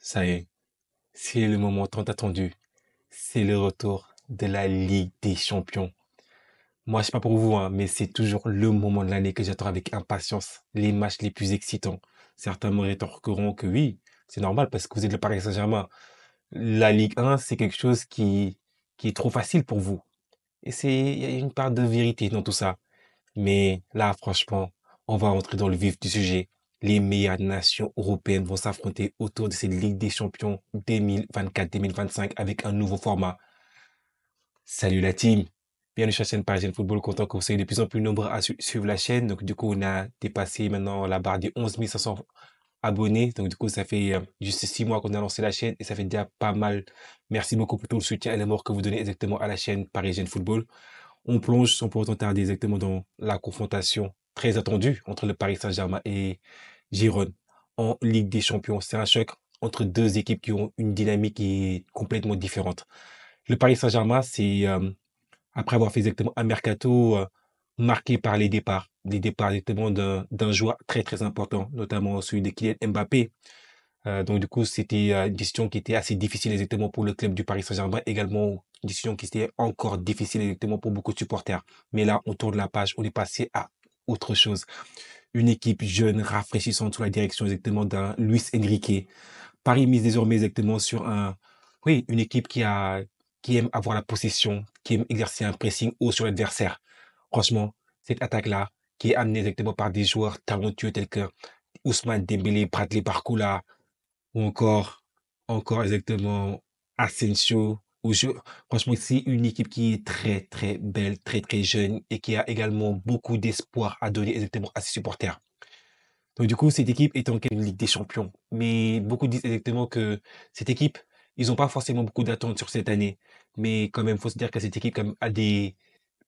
Ça y est, c'est le moment tant attendu. C'est le retour de la Ligue des Champions. Moi, je sais pas pour vous, hein, mais c'est toujours le moment de l'année que j'attends avec impatience. Les matchs les plus excitants. Certains me rétorqueront que oui, c'est normal parce que vous êtes le Paris Saint-Germain. La Ligue 1, c'est quelque chose qui est trop facile pour vous. Et il y a une part de vérité dans tout ça. Mais là, franchement, on va rentrer dans le vif du sujet. Les meilleures nations européennes vont s'affronter autour de cette Ligue des Champions 2024-2025 avec un nouveau format. Salut la team! Bienvenue sur la chaîne Parisienne Football, content que vous soyez de plus en plus nombreux à suivre la chaîne. Donc du coup, on a dépassé maintenant la barre des 11 500 abonnés. Donc du coup, ça fait juste 6 mois qu'on a lancé la chaîne et ça fait déjà pas mal. Merci beaucoup pour tout le soutien et l'amour que vous donnez exactement à la chaîne Parisienne Football. On plonge sans pour autant tarder exactement dans la confrontation très attendue entre le Paris Saint-Germain et Girone en Ligue des Champions. C'est un choc entre deux équipes qui ont une dynamique qui est complètement différente. Le Paris Saint-Germain, c'est après avoir fait exactement un mercato marqué par les départs exactement d'un joueur très très important, notamment celui de Kylian Mbappé. Donc du coup, c'était une décision qui était assez difficile exactement pour le club du Paris Saint-Germain, également une décision qui était encore difficile exactement pour beaucoup de supporters. Mais là, on tourne la page, on est passé à autre chose. Une équipe jeune, rafraîchissante sous la direction exactement d'un Luis Enrique. Paris mise désormais exactement sur oui, une équipe qui aime avoir la possession, qui aime exercer un pressing haut sur l'adversaire. Franchement, cette attaque-là, qui est amenée exactement par des joueurs talentueux tels que Ousmane Dembélé, Bradley Barcola, ou encore exactement Asensio. Franchement, c'est une équipe qui est très, très belle, très, très jeune et qui a également beaucoup d'espoir à donner exactement à ses supporters. Donc, du coup, cette équipe est en quête d'une Ligue des Champions. Mais beaucoup disent exactement que cette équipe, ils n'ont pas forcément beaucoup d'attentes sur cette année. Mais quand même, faut se dire que cette équipe quand même, a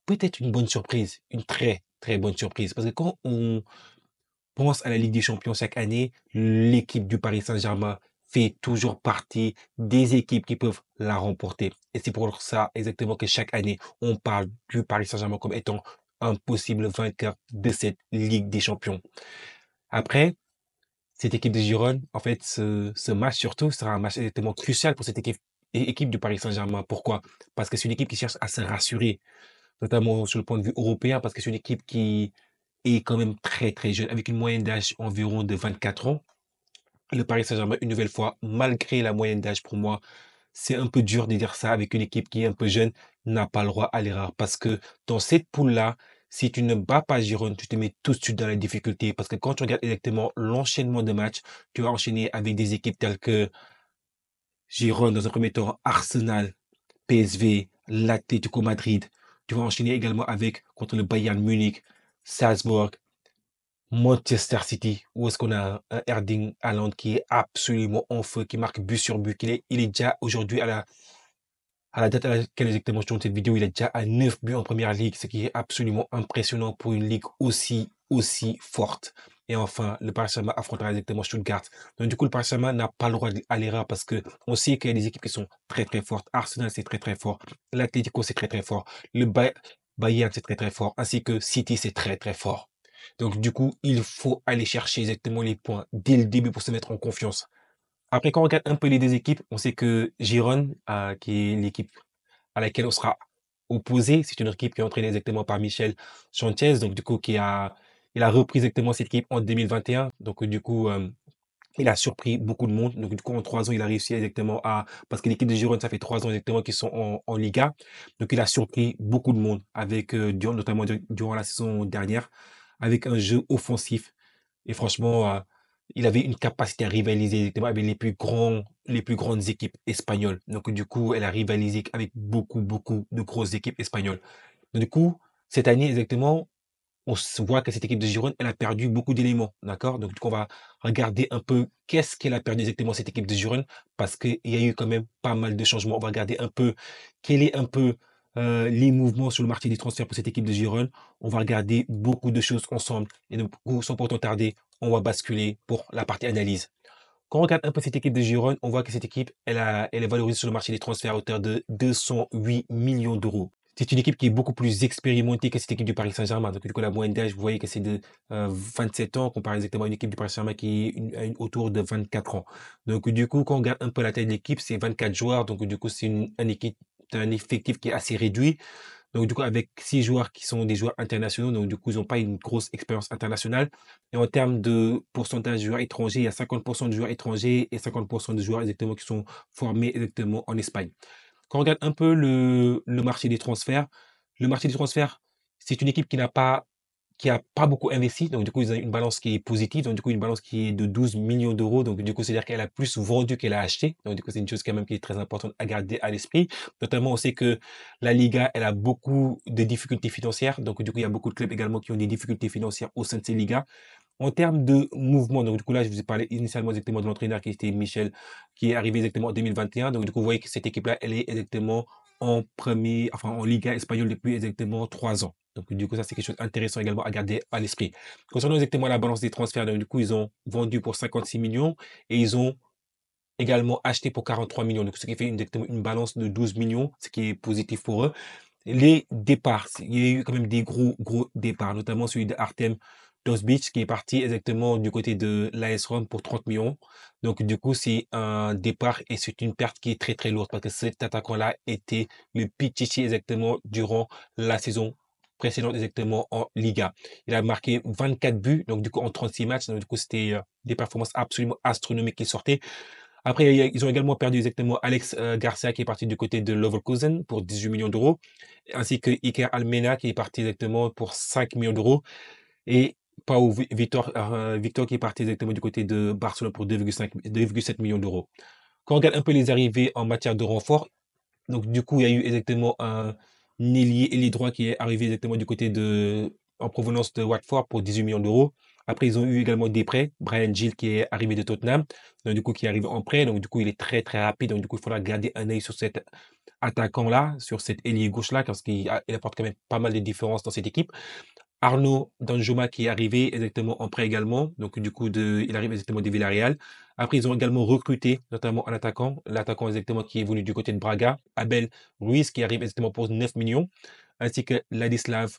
peut-être une bonne surprise, une très, très bonne surprise. Parce que quand on pense à la Ligue des Champions chaque année, l'équipe du Paris Saint-Germain fait toujours partie des équipes qui peuvent la remporter. Et c'est pour ça exactement que chaque année, on parle du Paris Saint-Germain comme étant un possible vainqueur de cette Ligue des Champions. Après, cette équipe de Girone, en fait, ce match surtout sera un match exactement crucial pour cette équipe du Paris Saint-Germain. Pourquoi? Parce que c'est une équipe qui cherche à se rassurer, notamment sur le point de vue européen, parce que c'est une équipe qui est quand même très très jeune, avec une moyenne d'âge environ de 24 ans. Le Paris Saint-Germain, une nouvelle fois, malgré la moyenne d'âge pour moi, c'est un peu dur de dire ça avec une équipe qui est un peu jeune, n'a pas le droit à l'erreur. Parce que dans cette poule-là, si tu ne bats pas Giron, tu te mets tout de suite dans la difficulté. Parce que quand tu regardes exactement l'enchaînement de matchs, tu vas enchaîner avec des équipes telles que Giron, dans un premier temps, Arsenal, PSV, l'Atlético Madrid. Tu vas enchaîner également avec contre le Bayern Munich, Salzbourg, Manchester City, où est-ce qu'on a un Erling Haaland qui est absolument en feu, qui marque but sur but, il est déjà aujourd'hui à la date à laquelle exactement je tourne cette vidéo, il est déjà à 9 buts en première ligue, ce qui est absolument impressionnant pour une ligue aussi forte. Et enfin, le Paris Saint-Germain affrontera exactement Stuttgart. Donc, du coup, le Paris Saint-Germain n'a pas le droit à l'erreur parce que on sait qu'il y a des équipes qui sont très, très fortes. Arsenal, c'est très, très fort. L'Atlético, c'est très, très fort. Bayern, c'est très, très fort. Ainsi que City, c'est très, très fort. Donc, du coup, il faut aller chercher exactement les points dès le début pour se mettre en confiance. Après, quand on regarde un peu les deux équipes, on sait que Giron, qui est l'équipe à laquelle on sera opposé, c'est une équipe qui est entraînée exactement par Michel Sanchez, donc du coup, il a repris exactement cette équipe en 2021. Donc, du coup, il a surpris beaucoup de monde. Donc, du coup, en 3 ans, il a réussi exactement parce que l'équipe de Giron, ça fait 3 ans exactement qu'ils sont en Liga. Donc, il a surpris beaucoup de monde avec, notamment durant la saison dernière, avec un jeu offensif et franchement, il avait une capacité à rivaliser exactement avec les plus grandes équipes espagnoles. Donc, du coup, elle a rivalisé avec beaucoup de grosses équipes espagnoles. Donc, du coup, cette année exactement, on se voit que cette équipe de Girone, elle a perdu beaucoup d'éléments, d'accord? Donc, du coup, on va regarder un peu qu'est-ce qu'elle a perdu exactement cette équipe de Girone, parce qu'il y a eu quand même pas mal de changements. On va regarder un peu quel est un peu les mouvements sur le marché des transferts pour cette équipe de Girone. On va regarder beaucoup de choses ensemble. Et donc, sans pourtant tarder, on va basculer pour la partie analyse. Quand on regarde un peu cette équipe de Girone, on voit que cette équipe, elle est valorisée sur le marché des transferts à hauteur de 208 millions d'euros. C'est une équipe qui est beaucoup plus expérimentée que cette équipe du Paris Saint-Germain. Donc, du coup, la moyenne d'âge, vous voyez que c'est de 27 ans, comparé exactement à une équipe du Paris Saint-Germain qui est autour de 24 ans. Donc, du coup, quand on regarde un peu la taille de l'équipe, c'est 24 joueurs. Donc, du coup, c'est un effectif qui est assez réduit. Donc, du coup, avec 6 joueurs qui sont des joueurs internationaux, donc, du coup, ils n'ont pas une grosse expérience internationale. Et en termes de pourcentage de joueurs étrangers, il y a 50% de joueurs étrangers et 50% de joueurs exactement qui sont formés exactement en Espagne. Quand on regarde un peu le marché des transferts, c'est une équipe qui a pas beaucoup investi. Donc, du coup, ils ont une balance qui est positive. Donc, du coup, une balance qui est de 12 millions d'euros. Donc, du coup, c'est-à-dire qu'elle a plus vendu qu'elle a acheté. Donc, du coup, c'est une chose quand même qui est très importante à garder à l'esprit. Notamment, on sait que la Liga, elle a beaucoup de difficultés financières. Donc, du coup, il y a beaucoup de clubs également qui ont des difficultés financières au sein de ces ligas. En termes de mouvement, donc du coup là, je vous ai parlé initialement exactement de l'entraîneur qui était Michel, qui est arrivé exactement en 2021. Donc du coup, vous voyez que cette équipe-là, elle est exactement en Liga espagnole depuis exactement 3 ans. Donc du coup, ça c'est quelque chose d'intéressant également à garder à l'esprit. Concernant exactement la balance des transferts, donc du coup, ils ont vendu pour 56 millions et ils ont également acheté pour 43 millions. Donc ce qui fait exactement une balance de 12 millions, ce qui est positif pour eux. Les départs, il y a eu quand même des gros départs, notamment celui d'Artem Dozbic qui est parti exactement du côté de l'AS Rome pour 30 millions. Donc, du coup, c'est un départ et c'est une perte qui est très, très lourde parce que cet attaquant-là était le Pichichi exactement durant la saison précédente exactement en Liga. Il a marqué 24 buts, donc du coup en 36 matchs. Donc, du coup, c'était des performances absolument astronomiques qui sortaient. Après, ils ont également perdu exactement Alex Garcia qui est parti du côté de Leverkusen pour 18 millions d'euros, ainsi que Iker Almena qui est parti exactement pour 5 millions d'euros, et Pau Victor qui est parti exactement du côté de Barcelone pour 2,7 millions d'euros. Quand on regarde un peu les arrivées en matière de renfort, donc du coup, il y a eu exactement un ailier droit qui est arrivé exactement en provenance de Watford pour 18 millions d'euros. Après, ils ont eu également des prêts. Brian Gill qui est arrivé de Tottenham, donc du coup qui est arrivé en prêt. Donc du coup, il est très très rapide. Donc du coup, il faudra garder un œil sur cet attaquant-là, sur cet ailier gauche-là, parce il apporte quand même pas mal de différences dans cette équipe. Arnaud Danjuma qui est arrivé exactement en prêt également. Donc, du coup, il arrive exactement de Villarreal. Après, ils ont également recruté, notamment un attaquant, l'attaquant exactement qui est venu du côté de Braga, Abel Ruiz, qui arrive exactement pour 9 millions, ainsi que Ladislav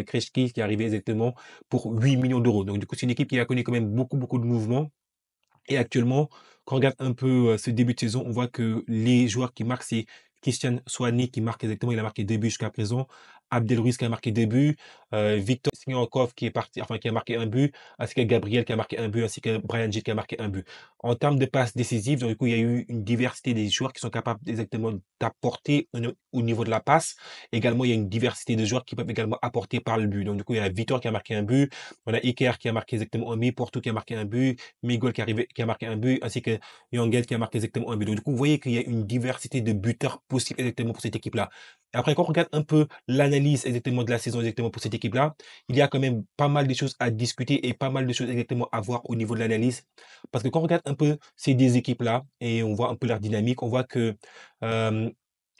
Krejci qui est arrivé exactement pour 8 millions d'euros. Donc, du coup, c'est une équipe qui a connu quand même beaucoup de mouvements. Et actuellement, quand on regarde un peu ce début de saison, on voit que les joueurs qui marquent, c'est Christian Soani qui marque exactement, il a marqué 2 buts jusqu'à présent. Abdel Ruiz qui a marqué 2 buts. Victor Siniakov qui est parti, enfin qui a marqué un but, ainsi que Gabriel qui a marqué un but, ainsi que Brian Gitt qui a marqué un but. En termes de passes décisives, donc, du coup, il y a eu une diversité des joueurs qui sont capables exactement d'apporter au niveau de la passe. Également, il y a une diversité de joueurs qui peuvent également apporter par le but. Donc, du coup, il y a Victor qui a marqué un but, on a Iker qui a marqué exactement un but, Porto qui a marqué un but, Miguel qui a marqué un but, ainsi que Yangel qui a marqué exactement un but. Donc, du coup, vous voyez qu'il y a une diversité de buteurs possibles exactement pour cette équipe-là. Et après, quand on regarde un peu l'analyse exactement de la saison exactement pour cette équipe-là, il y a quand même pas mal de choses à discuter et pas mal de choses exactement à voir au niveau de l'analyse. Parce que quand on regarde un peu ces deux équipes-là et on voit un peu leur dynamique, on voit que euh,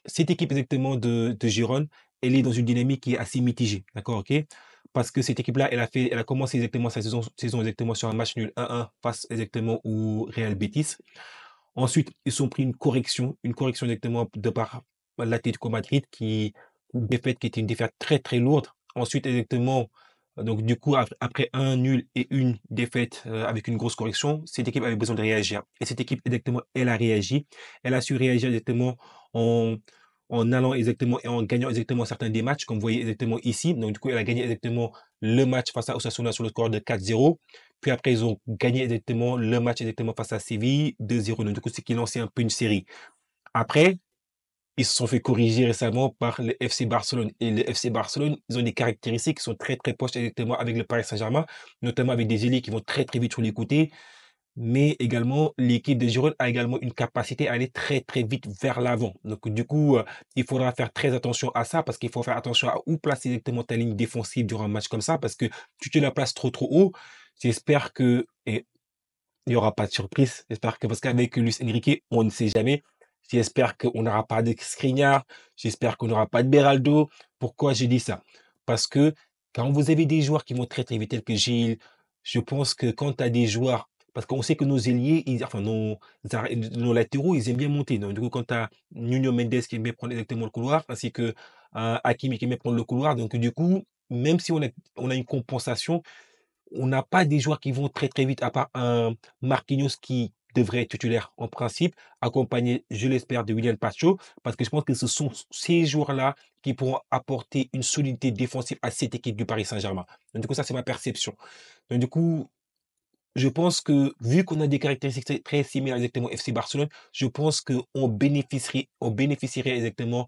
cette équipe exactement de Gironde, elle est dans une dynamique qui est assez mitigée, d'accord, ok? Parce que cette équipe-là, elle a commencé exactement sa saison exactement sur un match nul 1-1 face exactement au Real Betis. Ensuite, ils ont pris une correction exactement de par l'Atlético Madrid une défaite qui était une défaite très très lourde. Ensuite, exactement, donc du coup, après un nul et une défaite avec une grosse correction, cette équipe avait besoin de réagir. Et cette équipe, exactement, elle a réagi. Elle a su réagir exactement en, en allant exactement et en gagnant exactement certains des matchs, comme vous voyez exactement ici. Donc du coup, elle a gagné exactement le match face à Osasuna sur le score de 4-0. Puis après, ils ont gagné exactement le match exactement face à Séville 2-0. Donc, du coup, c'est qu'ils lancé un peu une série. Après, ils se sont fait corriger récemment par le FC Barcelone. Et le FC Barcelone, ils ont des caractéristiques qui sont très, très proches exactement avec le Paris Saint-Germain, notamment avec des ailiers qui vont très, très vite sur les côtés. Mais également, l'équipe de Gironde a également une capacité à aller très, très vite vers l'avant. Donc, du coup, il faudra faire très attention à ça parce qu'il faut faire attention à où placer exactement ta ligne défensive durant un match comme ça parce que tu te la places trop, trop haut. J'espère que, et il y aura pas de surprise. J'espère que parce qu'avec Luis Enrique, on ne sait jamais. J'espère qu'on n'aura pas de Skriniar. J'espère qu'on n'aura pas de Beraldo. Pourquoi j'ai dit ça? Parce que quand vous avez des joueurs qui vont très très vite, tels que Gilles, je pense que quand tu as des joueurs, Parce qu'on sait que nos ailiers, enfin nos latéraux, ils aiment bien monter. Donc du coup, quand tu as Nuno Mendes qui aime bien prendre exactement le couloir, ainsi que Hakimi qui aime bien prendre le couloir, donc du coup, même si on a une compensation, on n'a pas des joueurs qui vont très, très vite, à part un Marquinhos qui devrait être titulaire en principe, accompagné, je l'espère, de William Pacho, parce que je pense que ce sont ces joueurs-là qui pourront apporter une solidité défensive à cette équipe du Paris Saint-Germain. Donc, du coup, ça, c'est ma perception. Donc, du coup, je pense que vu qu'on a des caractéristiques très similaires exactement au FC Barcelone, je pense on bénéficierait exactement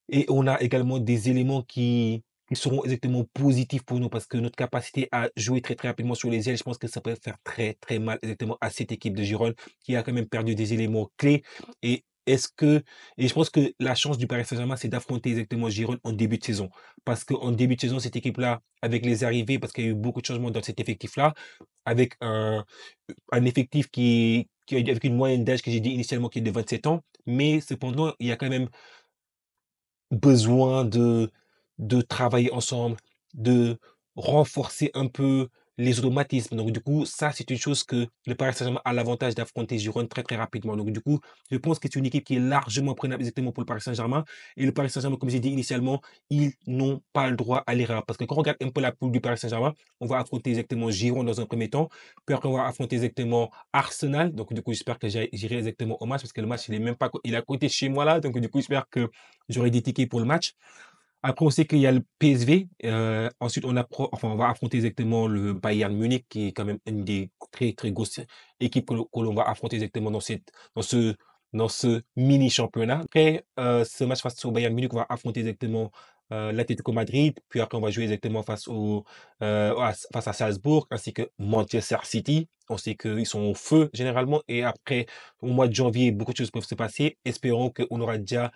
et on a également des éléments qui seront exactement positifs pour nous parce que notre capacité à jouer très, très rapidement sur les ailes, je pense que ça peut faire très, très mal exactement à cette équipe de Girone qui a quand même perdu des éléments clés. Et est-ce que, et je pense que la chance du Paris Saint-Germain, c'est d'affronter exactement Girone en début de saison. Parce qu'en début de saison, cette équipe-là, avec les arrivées, parce qu'il y a eu beaucoup de changements dans cet effectif-là, avec un effectif avec une moyenne d'âge que j'ai dit initialement qui est de 27 ans, mais cependant, il y a quand même besoin de travailler ensemble, de renforcer un peu les automatismes. Donc du coup, ça, c'est une chose que le Paris Saint-Germain a l'avantage d'affronter Girona très, très rapidement. Donc du coup, je pense que c'est une équipe qui est largement prenable exactement pour le Paris Saint-Germain. Et le Paris Saint-Germain, comme j'ai dit initialement, ils n'ont pas le droit à l'erreur. Parce que quand on regarde un peu la poule du Paris Saint-Germain, on va affronter exactement Girona dans un premier temps. Puis après, on va affronter exactement Arsenal. Donc du coup, j'espère que j'irai exactement au match parce que le match, il est même pas, il est à côté de chez moi là. Donc du coup, j'espère que j'aurai des tickets pour le match. Après, on sait qu'il y a le PSV. Ensuite, on va affronter exactement le Bayern Munich, qui est quand même une des très, très grosses équipes que l'on va affronter exactement dans ce, dans ce mini championnat. Après, ce match face au Bayern Munich, on va affronter exactement l'Atlético Madrid. Puis après, on va jouer exactement face à Salzbourg, ainsi que Manchester City. On sait qu'ils sont au feu généralement. Et après, au mois de janvier, beaucoup de choses peuvent se passer. Espérons qu'on aura déjà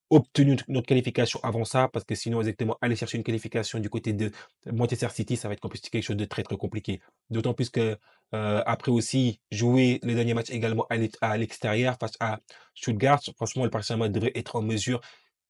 obtenu notre qualification avant ça, parce que sinon, exactement, aller chercher une qualification du côté de Manchester City, ça va être quelque chose de très, très compliqué. D'autant plus que, après aussi, jouer le dernier match également à l'extérieur face à Stuttgart, franchement, le Paris Saint-Germain devrait être en mesure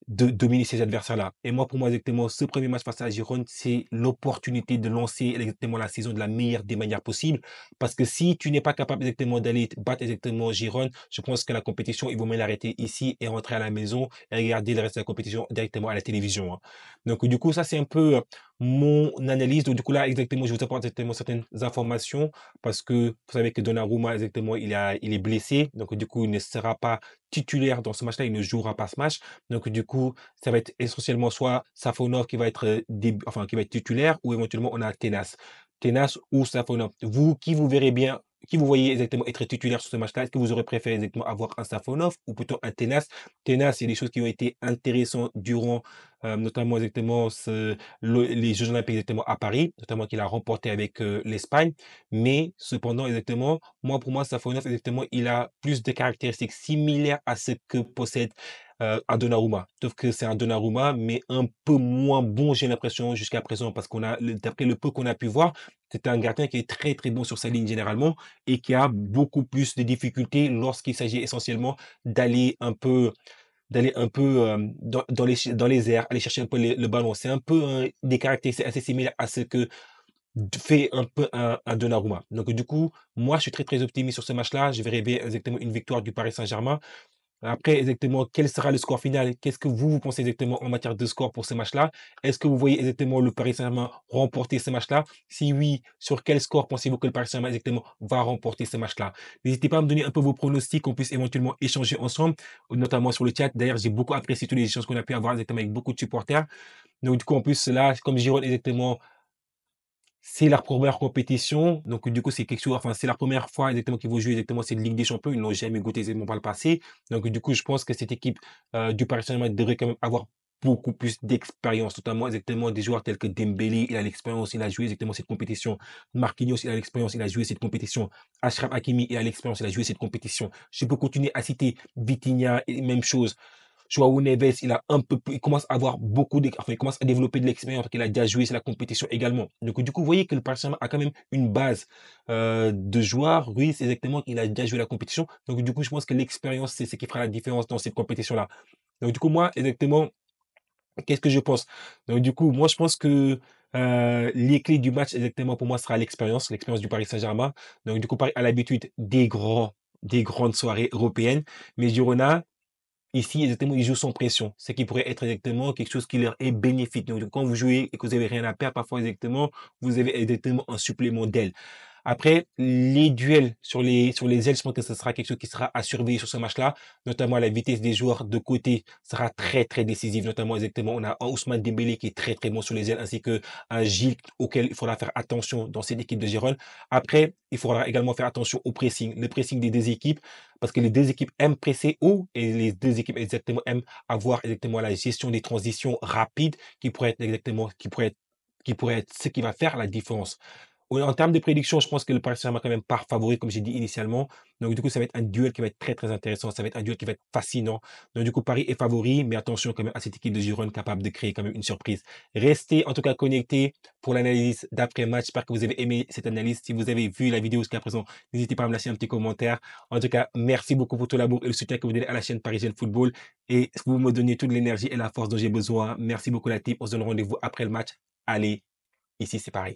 de dominer ces adversaires-là. Et moi, pour moi, exactement, ce premier match face à Gironde, c'est l'opportunité de lancer exactement la saison de la meilleure des manières possibles. Parce que si tu n'es pas capable exactement d'aller battre exactement Gironde, je pense que la compétition, il vaut mieux l'arrêter ici et rentrer à la maison et regarder le reste de la compétition directement à la télévision, hein. Donc, du coup, ça, c'est un peu mon analyse. Donc, du coup, là, exactement, je vous apporte exactement certaines informations parce que vous savez que Donnarumma, exactement, il est blessé. Donc, du coup, il ne sera pas titulaire dans ce match-là, il ne jouera pas ce match. Donc du coup, ça va être essentiellement soit Safonov qui va être, qui va être titulaire ou éventuellement on a Tenas. Tenas ou Safonov. Vous, qui vous verrez bien, qui vous voyez exactement être titulaire sur ce match-là? Est-ce que vous aurez préféré exactement avoir un Safonov ou plutôt un Tenas? Tenas, c'est des choses qui ont été intéressantes durant, notamment exactement les Jeux Olympiques exactement à Paris, notamment qu'il a remporté avec l'Espagne. Mais cependant, exactement, pour moi, Safonov, exactement, il a plus de caractéristiques similaires à ce que possède un Donnarumma. Sauf que c'est un Donnarumma, mais un peu moins bon, j'ai l'impression, jusqu'à présent, parce d'après le peu qu'on a pu voir, c'est un gardien qui est très, très bon sur sa ligne généralement et qui a beaucoup plus de difficultés lorsqu'il s'agit essentiellement d'aller un peu, dans les airs, aller chercher un peu le ballon. C'est un peu des caractéristiques assez similaires à ce que fait un peu un Donnarumma. Donc, du coup, moi, je suis très, très optimiste sur ce match-là. Je verrai bien exactement une victoire du Paris Saint-Germain. Après, exactement, quel sera le score final? Qu'est-ce que vous pensez exactement en matière de score pour ce match-là? Est-ce que vous voyez exactement le Paris Saint-Germain remporter ce match-là? Si oui, sur quel score pensez-vous que le Paris Saint-Germain exactement va remporter ce match-là? N'hésitez pas à me donner un peu vos pronostics, qu'on puisse éventuellement échanger ensemble, notamment sur le chat. D'ailleurs, j'ai beaucoup apprécié tous les échanges qu'on a pu avoir exactement avec beaucoup de supporters. Donc, du coup, en plus, là, comme Giroud exactement c'est leur première compétition, donc du coup, c'est quelque chose, enfin, c'est la première fois exactement qu'ils vont jouer exactement cette Ligue des Champions. Ils n'ont jamais goûté exactement par le passé. Donc du coup, je pense que cette équipe du Paris Saint-Germain devrait quand même avoir beaucoup plus d'expérience, notamment exactement des joueurs tels que Dembélé, il a l'expérience, il a joué exactement cette compétition. Marquinhos, il a l'expérience, il a joué cette compétition. Achraf Hakimi, il a l'expérience, il a joué cette compétition. Je peux continuer à citer Vitinha, et même chose. Joao Neves, il commence à avoir il commence à développer de l'expérience parce qu'il a déjà joué sur la compétition également. Donc, du coup, vous voyez que le Paris Saint-Germain a quand même une base de joueurs. Ruiz, exactement, il a déjà joué la compétition. Donc, du coup, je pense que l'expérience, c'est ce qui fera la différence dans cette compétition-là. Donc, du coup, moi, exactement, qu'est-ce que je pense? Donc, du coup, moi, je pense que Les clés du match exactement pour moi sera l'expérience du Paris Saint-Germain. Donc du coup, Paris a l'habitude des grandes soirées européennes, mais Girona, ici, exactement, ils jouent sans pression. Ce qui pourrait être exactement quelque chose qui leur est bénéfique. Donc, quand vous jouez et que vous avez rien à perdre, parfois, exactement, vous avez exactement un supplément d'aile. Après, les duels sur les ailes, je pense que ce sera quelque chose qui sera à surveiller sur ce match-là, notamment la vitesse des joueurs de côté sera très, très décisive, notamment exactement, on a un Ousmane Dembélé qui est très, très bon sur les ailes, ainsi que un Gilles auquel il faudra faire attention dans cette équipe de Gérone. Après, il faudra également faire attention au pressing, le pressing des deux équipes, parce que les deux équipes aiment presser haut et les deux équipes exactement aiment avoir exactement la gestion des transitions rapides qui pourrait être ce qui va faire la différence. Oui, en termes de prédiction, je pense que le Paris Saint-Germain quand même part favori, comme j'ai dit initialement. Donc, du coup, ça va être un duel qui va être très, très intéressant. Ça va être un duel qui va être fascinant. Donc, du coup, Paris est favori, mais attention quand même à cette équipe de Girone capable de créer quand même une surprise. Restez en tout cas connectés pour l'analyse d'après-match. J'espère que vous avez aimé cette analyse. Si vous avez vu la vidéo jusqu'à présent, n'hésitez pas à me lâcher un petit commentaire. En tout cas, merci beaucoup pour tout l'amour et le soutien que vous donnez à la chaîne Parisienne Football. Et vous me donnez toute l'énergie et la force dont j'ai besoin. Merci beaucoup la team. On se donne rendez-vous après le match. Allez, ici c'est Paris.